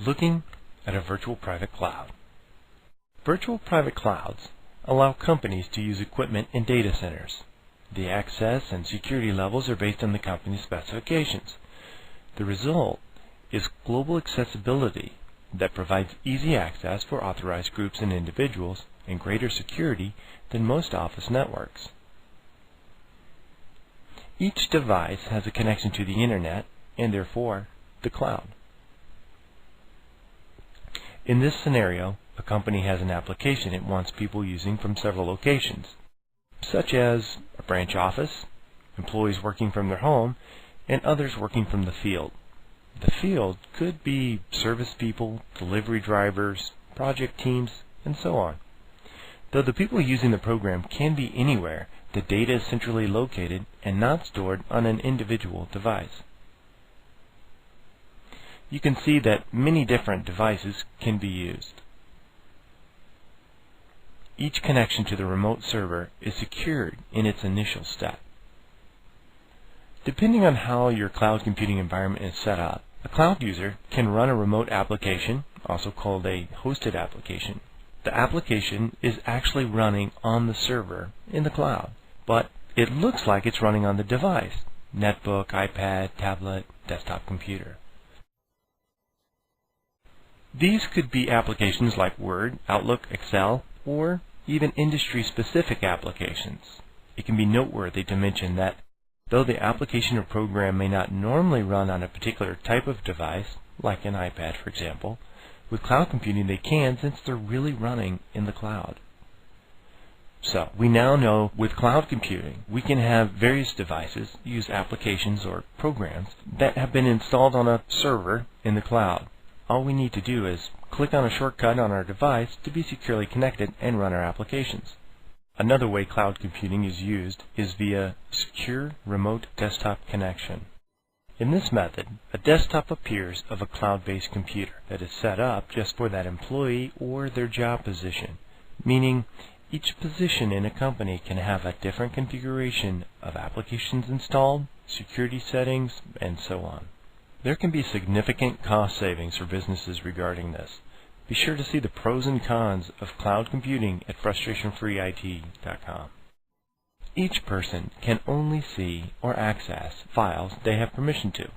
Looking at a virtual private cloud. Virtual private clouds allow companies to use equipment in data centers. The access and security levels are based on the company's specifications. The result is global accessibility that provides easy access for authorized groups and individuals and greater security than most office networks. Each device has a connection to the Internet and therefore the cloud. In this scenario, a company has an application it wants people using from several locations, such as a branch office, employees working from their home, and others working from the field. The field could be service people, delivery drivers, project teams, and so on. Though the people using the program can be anywhere, the data is centrally located and not stored on an individual device. You can see that many different devices can be used. Each connection to the remote server is secured in its initial step. Depending on how your cloud computing environment is set up, a cloud user can run a remote application, also called a hosted application. The application is actually running on the server in the cloud, but it looks like it's running on the device, netbook, iPad, tablet, desktop computer. These could be applications like Word, Outlook, Excel, or even industry-specific applications. It can be noteworthy to mention that though the application or program may not normally run on a particular type of device, like an iPad for example, with cloud computing they can, since they're really running in the cloud. So we now know with cloud computing we can have various devices use applications or programs that have been installed on a server in the cloud. All we need to do is click on a shortcut on our device to be securely connected and run our applications. Another way cloud computing is used is via Secure Remote Desktop Connection. In this method, a desktop appears of a cloud-based computer that is set up just for that employee or their job position, meaning each position in a company can have a different configuration of applications installed, security settings, and so on. There can be significant cost savings for businesses regarding this. Be sure to see the pros and cons of cloud computing at frustrationfreeit.com. Each person can only see or access files they have permission to.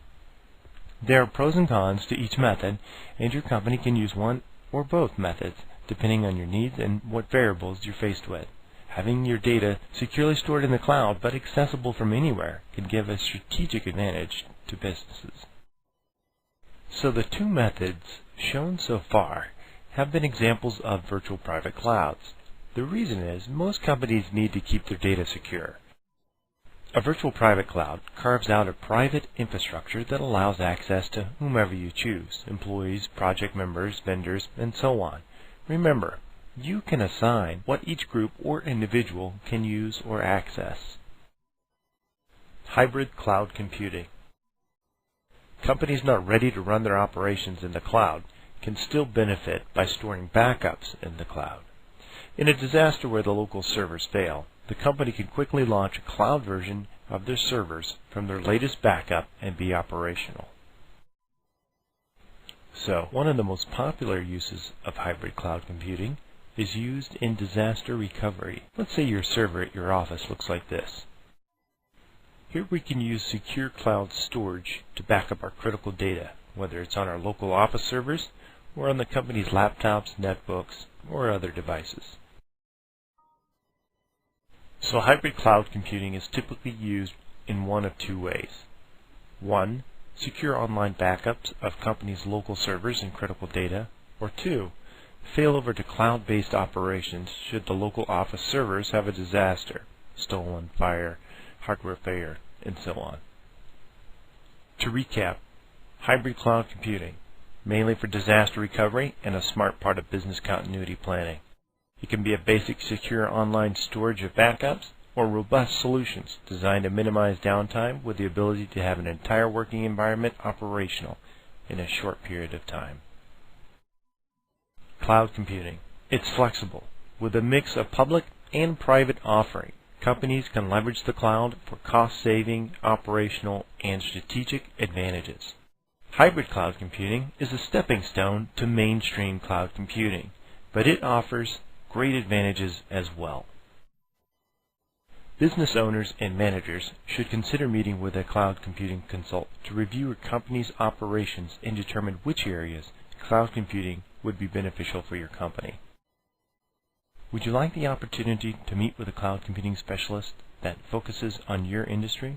There are pros and cons to each method, and your company can use one or both methods depending on your needs and what variables you're faced with. Having your data securely stored in the cloud but accessible from anywhere can give a strategic advantage to businesses. So the two methods shown so far have been examples of virtual private clouds. The reason is most companies need to keep their data secure. A virtual private cloud carves out a private infrastructure that allows access to whomever you choose, employees, project members, vendors, and so on. Remember, you can assign what each group or individual can use or access. Hybrid cloud computing. Companies not ready to run their operations in the cloud can still benefit by storing backups in the cloud. In a disaster where the local servers fail, the company can quickly launch a cloud version of their servers from their latest backup and be operational. So, one of the most popular uses of hybrid cloud computing is used in disaster recovery. Let's say your server at your office looks like this. Here we can use secure cloud storage to back up our critical data, whether it's on our local office servers or on the company's laptops, netbooks, or other devices. So hybrid cloud computing is typically used in one of two ways. 1. Secure online backups of companies' local servers and critical data. Or 2. Failover to cloud-based operations should the local office servers have a disaster, stolen, fire, hardware failure, and so on. To recap, hybrid cloud computing, mainly for disaster recovery and a smart part of business continuity planning. It can be a basic secure online storage of backups or robust solutions designed to minimize downtime with the ability to have an entire working environment operational in a short period of time. Cloud computing. It's flexible with a mix of public and private offering. Companies can leverage the cloud for cost-saving, operational, and strategic advantages. Hybrid cloud computing is a stepping stone to mainstream cloud computing, but it offers great advantages as well. Business owners and managers should consider meeting with a cloud computing consultant to review your company's operations and determine which areas cloud computing would be beneficial for your company. Would you like the opportunity to meet with a cloud computing specialist that focuses on your industry?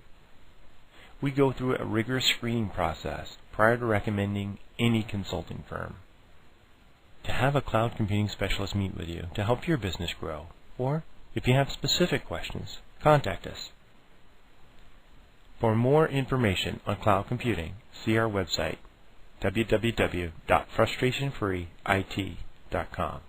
We go through a rigorous screening process prior to recommending any consulting firm. To have a cloud computing specialist meet with you to help your business grow, or if you have specific questions, contact us. For more information on cloud computing, see our website www.frustrationfreeit.com.